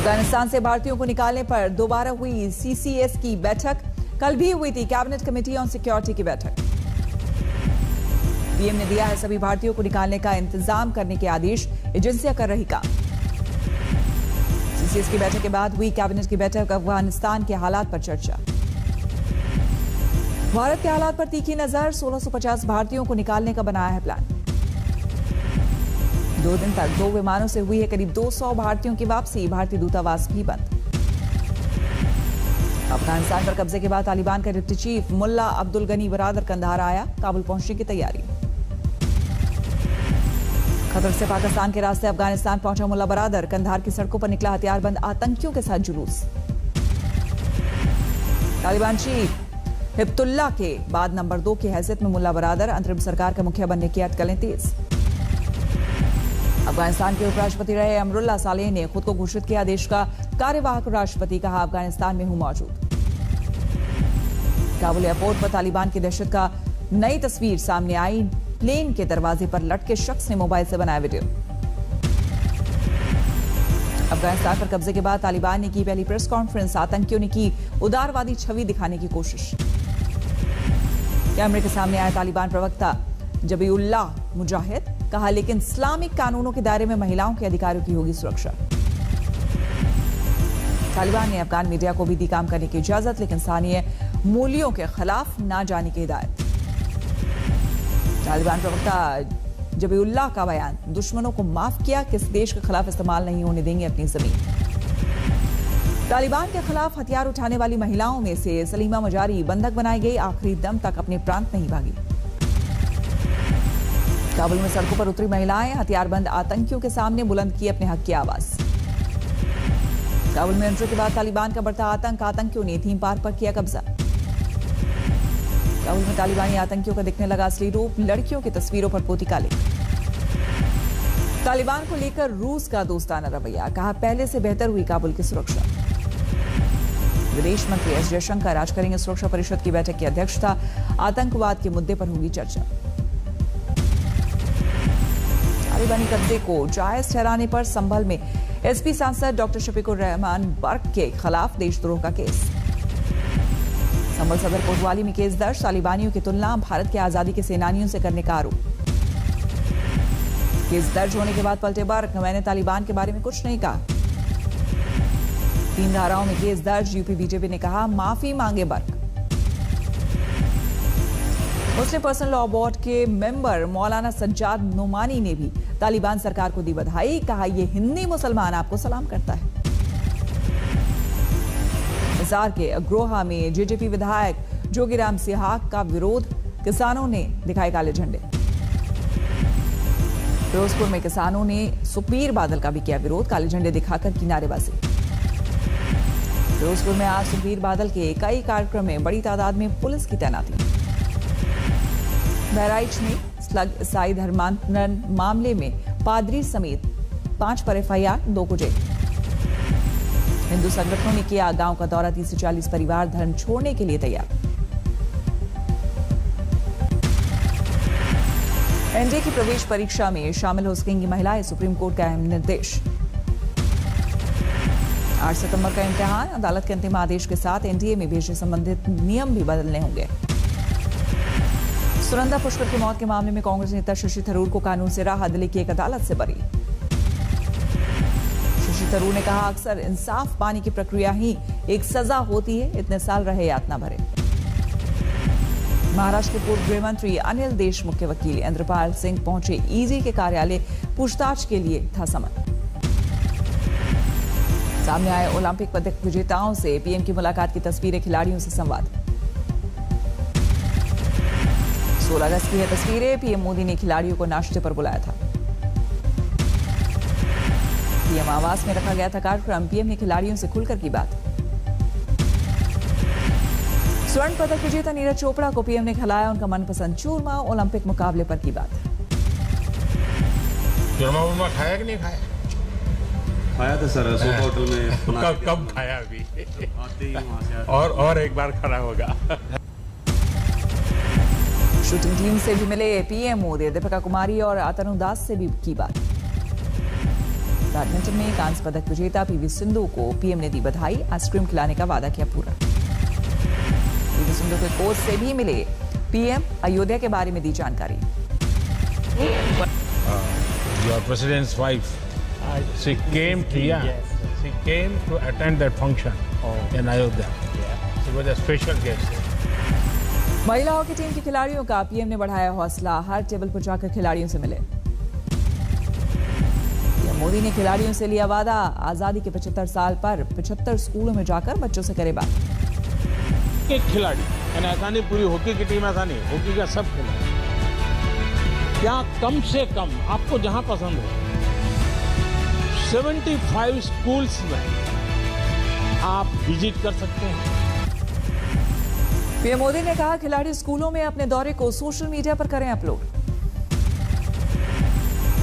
अफगानिस्तान से भारतीयों को निकालने पर दोबारा हुई सीसीएस की बैठक। कल भी हुई थी कैबिनेट कमेटी ऑन सिक्योरिटी की बैठक। पीएम ने दिया है सभी भारतीयों को निकालने का इंतजाम करने के आदेश। एजेंसियां कर रही काम। सीसीएस की बैठक के बाद हुई कैबिनेट की बैठक। अफगानिस्तान के हालात पर चर्चा। भारत के हालात पर तीखी नजर। 1650 भारतीयों को निकालने का बनाया है प्लान। 2 दिन तक 2 विमानों से हुई है करीब 200 भारतीयों की वापसी। भारतीय दूतावास भी बंद। अफगानिस्तान पर कब्जे के बाद तालिबान का डिप्टी चीफ मुल्ला अब्दुल गनी बरादर कंधार आया। काबुल पहुंचने की तैयारी। खतर से पाकिस्तान के रास्ते अफगानिस्तान पहुंचा मुल्ला बरादर। कंधार की सड़कों पर निकला हथियारबंद आतंकियों के साथ जुलूस। तालिबान चीफ हिब्बुल्लाह के बाद नंबर 2 की हैसियत में मुल्ला बरादर। अंतरिम सरकार का मुखिया बनने की अटकलें तेज। अफगानिस्तान के उपराष्ट्रपति रहे अमरुल्लाह सालेह ने खुद को घोषित किया देश का कार्यवाहक राष्ट्रपति। कहा अफगानिस्तान में हूं मौजूद। काबुल एयरपोर्ट पर तालिबान की दहशत का नई तस्वीर सामने आई। प्लेन के दरवाजे पर लटके शख्स ने मोबाइल से बनाया वीडियो। अफगानिस्तान पर कब्जे के बाद तालिबान ने की पहली प्रेस कॉन्फ्रेंस। आतंकियों ने की उदारवादी छवि दिखाने की कोशिश। कैमरे के सामने आया तालिबान प्रवक्ता जबीउल्लाह मुजाहिद। कहा लेकिन इस्लामिक कानूनों के दायरे में महिलाओं के अधिकारों की होगी सुरक्षा। तालिबान ने अफगान मीडिया को भी दी काम करने की इजाजत, लेकिन स्थानीय मूल्यों के खिलाफ ना जाने की हिदायत। तालिबान प्रवक्ता जबीउल्लाह का बयान। दुश्मनों को माफ किया, किस देश के खिलाफ इस्तेमाल नहीं होने देंगे अपनी जमीन। तालिबान के खिलाफ हथियार उठाने वाली महिलाओं में से सलीमा मजारी बंधक बनाई गई। आखिरी दम तक अपने प्रांत नहीं भागी। काबुल में सड़कों पर उतरी महिलाएं। हथियारबंद आतंकियों के सामने बुलंद की अपने हक की आवाज। काबुल में एंट्री के बाद तालिबान का बढ़ता आतंक। आतंकियों ने थीम पार्क पर किया कब्जा। काबुल में तालिबानी आतंकियों का दिखने लगा असली रूप। लड़कियों की तस्वीरों पर पोती काले। तालिबान को लेकर रूस का दोस्ताना रवैया। कहा पहले से बेहतर हुई काबुल की सुरक्षा। विदेश मंत्री एस जयशंकर आज करेंगे सुरक्षा परिषद की बैठक की अध्यक्षता। आतंकवाद के मुद्दे पर होगी चर्चा। तालिबानी कब्जे को जायज ठहराने पर संभल में एसपी सांसद डॉक्टर शफीकुर रहमान बर्क के खिलाफ देशद्रोह का केस। संभल सदर कोतवाली में केस दर्ज। तालिबानियों की तुलना भारत के आजादी के सेनानियों से करने का आरोप। केस दर्ज होने के बाद पलटे बर्क। मैंने तालिबान के बारे में कुछ नहीं कहा। 3 धाराओं में केस दर्ज। यूपी बीजेपी ने कहा माफी मांगे बर्क। मुस्लिम पर्सनल लॉ बोर्ड के मेंबर मौलाना सज्जाद नोमानी ने भी तालिबान सरकार को दी बधाई। कहा यह हिंदी मुसलमान आपको सलाम करता है। हिसार के अग्रोहा में जेजेपी विधायक जोगीराम सिहाग का विरोध। किसानों ने दिखाए काले झंडे। फिरोजपुर में किसानों ने सुखबीर बादल का भी किया विरोध। काले झंडे दिखाकर की नारेबाजी। फिरोजपुर में आज सुखबीर बादल के कई कार्यक्रम में बड़ी तादाद में पुलिस की तैनाती। बहराइच में स्लग ईसाई धर्मांतरण मामले में पादरी समेत 5 पर एफआईआर, 2 को जेल। हिंदू संगठनों ने किया गांव का दौरा। 30 से 40 परिवार धर्म छोड़ने के लिए तैयार। एनडीए की प्रवेश परीक्षा में शामिल हो सकेंगी महिलाएं। सुप्रीम कोर्ट का अहम निर्देश। 8 सितंबर का इम्तिहान। अदालत के अंतिम आदेश के साथ एनडीए में भेजे संबंधित नियम भी बदलने होंगे। सुनंदा पुष्कर की मौत के मामले में कांग्रेस नेता शशि थरूर को कानून से राहत। दिल्ली की एक अदालत से बरी। शशि थरूर ने कहा अक्सर इंसाफ पाने की प्रक्रिया ही एक सजा होती है। इतने साल रहे यातना भरे। महाराष्ट्र के पूर्व गृह मंत्री अनिल देशमुख के वकील इंद्रपाल सिंह पहुंचे ईडी के कार्यालय। पूछताछ के लिए था समन। सामने आए ओलंपिक पदक विजेताओं से पीएम की मुलाकात की तस्वीरें। खिलाड़ियों से संवाद। 16 अगस्त की है तस्वीरें। पीएम मोदी ने खिलाड़ियों को नाश्ते पर बुलाया था। पीएम आवास में रखा गया था कार्यक्रम। पीएम ने खिलाड़ियों से खुलकर की बात। स्वर्ण पदक विजेता नीरज चोपड़ा को पीएम ने खिलाया उनका मनपसंद चूरमा। ओलंपिक मुकाबले पर की बात। चूरमा खाया कि नहीं खाया? खाया था सर, होटल में। कब खाया अभी? और एक बार खड़ा होगा। शूटिंग टीम से भी मिले पीएम मोदी। दीपिका कुमारी और अतनु दास से भी की बात। बैडमिंटन में कांस्य पदक विजेता पीवी सिंधु को पीएम ने दी बधाई, आइसक्रीम खिलाने का वादा किया पूरा। पीवी सिंधु के कोच से भी मिले पीएम, अयोध्या के बारे में दी जानकारी। Your president's wife, she came to attend that function in Ayodhya. She was a special guest. महिला हॉकी टीम की खिलाड़ियों का पीएम ने बढ़ाया हौसला, हर टेबल पर जाकर खिलाड़ियों से मिले। पीएम मोदी ने खिलाड़ियों से लिया वादा, आजादी के 75 साल पर 75 स्कूलों में जाकर बच्चों से करे बात। एक खिलाड़ी, यानी ऐसा नहीं पूरी हॉकी की टीम, ऐसा नहीं, हॉकी का सब खिलाड़ी, क्या कम से कम आपको जहां पसंद हो 75 स्कूल्स में आप विजिट कर सकते हैं। पीएम मोदी ने कहा खिलाड़ी स्कूलों में अपने दौरे को सोशल मीडिया पर करें अपलोड।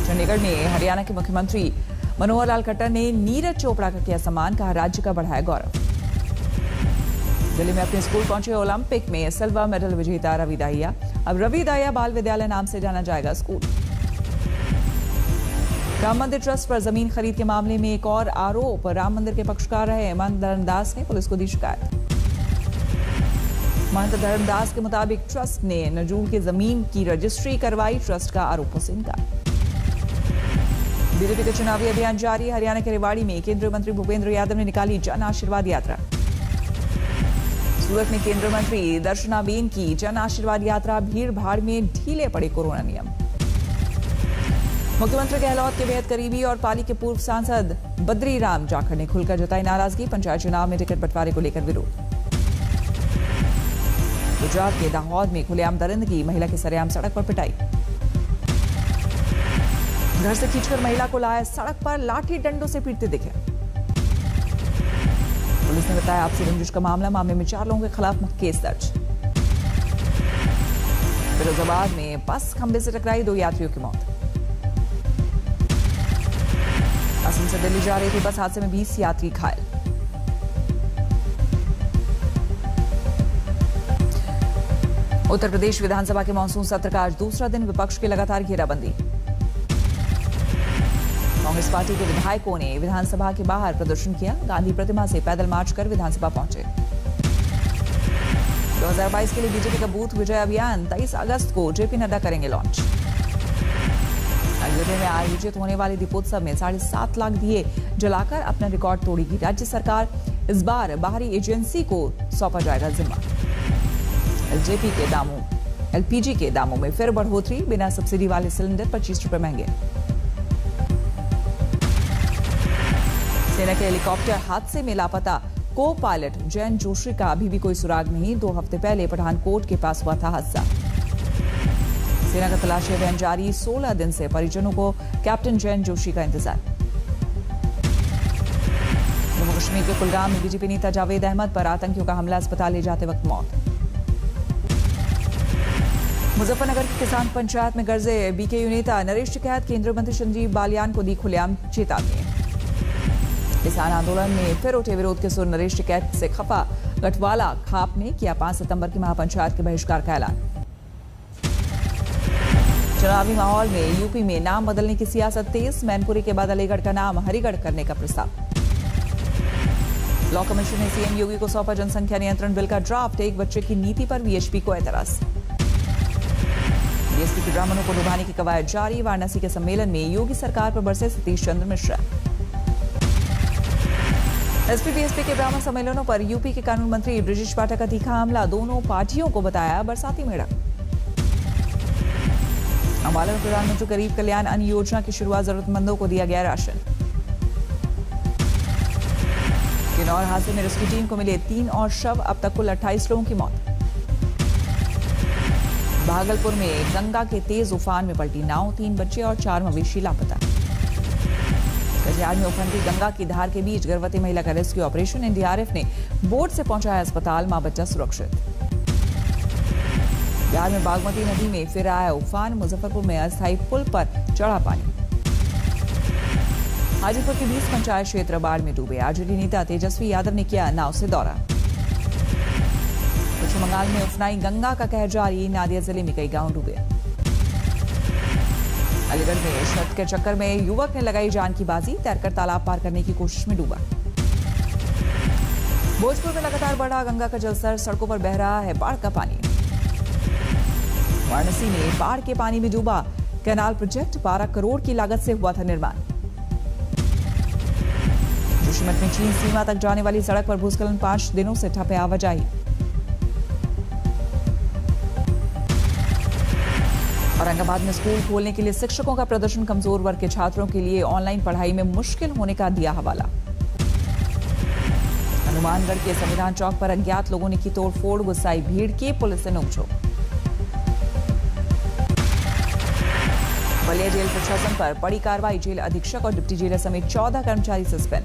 चंडीगढ़ में हरियाणा के मुख्यमंत्री मनोहर लाल खट्टर ने नीरज चोपड़ा का किया सम्मान, कहा राज्य का बढ़ाया गौरव। दिल्ली में अपने स्कूल पहुंचे ओलंपिक में सिल्वर मेडल विजेता रवि दाहिया, अब रवि दाहिया बाल विद्यालय नाम से जाना जाएगा स्कूल। राम मंदिर ट्रस्ट पर जमीन खरीद के मामले में एक और आरोप, राम मंदिर के पक्षकार रहे महंत धर्मदास ने पुलिस को दी शिकायत। महंत धर्मदास के मुताबिक ट्रस्ट ने नजूल की जमीन की रजिस्ट्री करवाई, ट्रस्ट का आरोपों से इनकार। बीजेपी का चुनावी अभियान जारी, हरियाणा के रेवाड़ी में केंद्रीय मंत्री भूपेंद्र यादव ने निकाली जन आशीर्वाद यात्रा। सूरत में केंद्रीय मंत्री दर्शनाबेन की जन आशीर्वाद यात्रा, भीड़ भाड़ में ढीले पड़े कोरोना नियम। मुख्यमंत्री गहलोत के बेहद करीबी और पाली के पूर्व सांसद बद्री राम जाखड़ ने खुलकर जताई नाराजगी, पंचायत चुनाव में टिकट बंटवारे को लेकर विरोध। गुजरात के दाहोद में खुलेआम दरिंदगी, महिला की सरेआम सड़क पर पिटाई। घर से खींचकर महिला को लाया सड़क पर लाठी डंडों से पीटते दिखे। पुलिस ने बताया आपसी रंजिश का मामले में 4 लोगों के खिलाफ केस दर्ज। फिरोजाबाद में बस खंबे से टकराई, 2 यात्रियों की मौत। असम से दिल्ली जा रही थी बस, हादसे में 20 यात्री घायल। उत्तर प्रदेश विधानसभा के मानसून सत्र का आज दूसरा दिन, विपक्ष की लगातार घेराबंदी। कांग्रेस पार्टी के विधायकों ने विधानसभा के बाहर प्रदर्शन किया, गांधी प्रतिमा से पैदल मार्च कर विधानसभा पहुंचे। 2022 के लिए बीजेपी का बूथ विजय अभियान 23 अगस्त को जेपी नड्डा करेंगे लॉन्च। अयोध्या में आयोजित होने वाले दीपोत्सव में 7.5 लाख दिए जलाकर अपना रिकॉर्ड तोड़ेगी राज्य सरकार, इस बार बाहरी एजेंसी को सौंपा जाएगा जिम्मा। एलपीजी के दामों में फिर बढ़ोतरी, बिना सब्सिडी वाले सिलेंडर 25 रुपए महंगे। सेना के हेलीकॉप्टर हादसे में लापता को पायलट जैन जोशी का अभी भी कोई सुराग नहीं, 2 हफ्ते पहले पठानकोट के पास हुआ था हादसा। सेना का तलाशी अभियान जारी, 16 दिन से परिजनों को कैप्टन जैन जोशी का इंतजार। जम्मू कश्मीर के कुलगाम में बीजेपी नेता जावेद अहमद पर आतंकियों का हमला, अस्पताल ले जाते वक्त मौत। मुजफ्फरनगर की किसान पंचायत में गर्जे बीकेयू नेता नरेश टिकैत, केंद्रीय मंत्री संजीव बालियान को दी खुलेआम चेतावनी। किसान आंदोलन में फिर उठे विरोध के सुर, नरेश टिकैत से खफा गठवाला खाप ने किया 5 सितंबर की महापंचायत के बहिष्कार का ऐलान। चुनावी माहौल में यूपी में नाम बदलने की सियासत तेज, मैनपुरी के बाद अलीगढ़ का नाम हरिगढ़ करने का प्रस्ताव। लॉ कमीशन ने सीएम योगी को सौंपा जनसंख्या नियंत्रण बिल का ड्राफ्ट, एक बच्चे की नीति पर वीएचपी को एतराज। बीएसपी के ब्राह्मणों को लुभाने की कवायद जारी, वाराणसी के सम्मेलन में योगी सरकार पर बरसे सतीश चंद्र मिश्रा। एसपी बीएसपी के ब्राह्मण सम्मेलनों पर यूपी के कानून मंत्री ब्रिजेश पाठक का तीखा हमला, दोनों पार्टियों को बताया बरसाती मेड़ा। अंबाला में प्रधानमंत्री गरीब कल्याण अन्न योजना की शुरुआत, जरूरतमंदों को दिया गया राशन। किन्नौर हादसे में रेस्क्यू टीम को मिले 3 और शव, अब तक कुल 28 लोगों की मौत। भागलपुर में गंगा के तेज उफान में पलटी नाव, 3 बच्चे और 4 मवेशी लापता। कटिहार में उफनती गंगा की धार के बीच गर्भवती महिला का रेस्क्यू ऑपरेशन, एनडीआरएफ ने बोट से पहुंचाया अस्पताल, मां बच्चा सुरक्षित। बिहार में बागमती नदी में फिर आया उफान, मुजफ्फरपुर में अस्थायी पुल पर चढ़ा पानी। हाजीपुर के 20 पंचायत क्षेत्र बाढ़ में डूबे, आरजेडी नेता तेजस्वी यादव ने किया नाव से दौरा। पश्चिम बंगाल में उफनाई गंगा का कहर जारी, नादिया जिले में कई गांव डूबे। अलीगढ़ में छत के चक्कर में युवक ने लगाई जान की बाजी, तैरकर तालाब पार करने की कोशिश में डूबा। भोजपुर में लगातार बढ़ा गंगा का जलस्तर, सड़कों पर बह रहा है बाढ़ का पानी। वाराणसी में बाढ़ के पानी में डूबा कैनाल प्रोजेक्ट, 12 करोड़ की लागत से हुआ था निर्माण। जोशीमठ में चीन सीमा तक जाने वाली सड़क पर भूस्खलन, 5 दिनों से ठप है आवाजाही। औरंगाबाद में स्कूल खोलने के लिए शिक्षकों का प्रदर्शन, कमजोर वर्ग के छात्रों के लिए ऑनलाइन पढ़ाई में मुश्किल होने का दिया हवाला। हनुमानगढ़ के संविधान चौक पर अज्ञात लोगों ने की तोड़फोड़, गुस्साई भीड़ की पुलिस से नोकझोंक। बलिया जेल प्रशासन पर बड़ी कार्रवाई, जेल अधीक्षक और डिप्टी जेलर समेत 14 कर्मचारी सस्पेंड।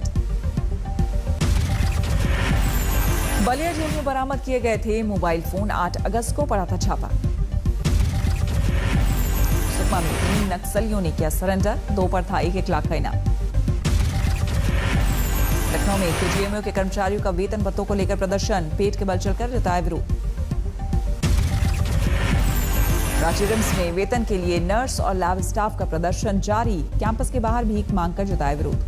बलिया जेल में बरामद किए गए थे मोबाइल फोन, 8 अगस्त को पड़ा था छापा। सुकमा में 3 नक्सलियों ने किया सरेंडर, 2 पर था 1-1 लाख का इनाम। लखनऊ में केजीएमयू के कर्मचारियों का वेतन भत्तों को लेकर प्रदर्शन, पेट के बल चलकर जताया विरोध। रांची रिम्स में वेतन के लिए नर्स और लैब स्टाफ का प्रदर्शन जारी, कैंपस के बाहर भीख मांगकर जताया विरोध।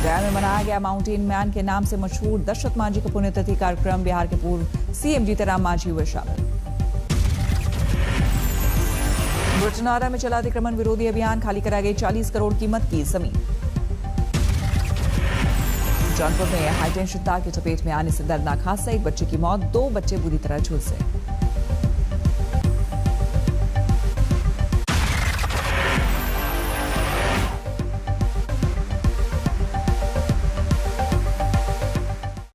गया में मनाया गया माउंटेन मैन के नाम से मशहूर दशरथ मांझी का पुण्यतिथि कार्यक्रम, बिहार के पूर्व सीएम जीतनराम मांझी हुए शामिल। बुरचनारा में चला अतिक्रमण विरोधी अभियान, खाली कराई गई 40 करोड़ कीमत की जमीन। जौनपुर में हाईटेंशन तार की चपेट में आने से दर्दनाक हादसा, 1 बच्चे की मौत, 2 बच्चे बुरी तरह झुलसे।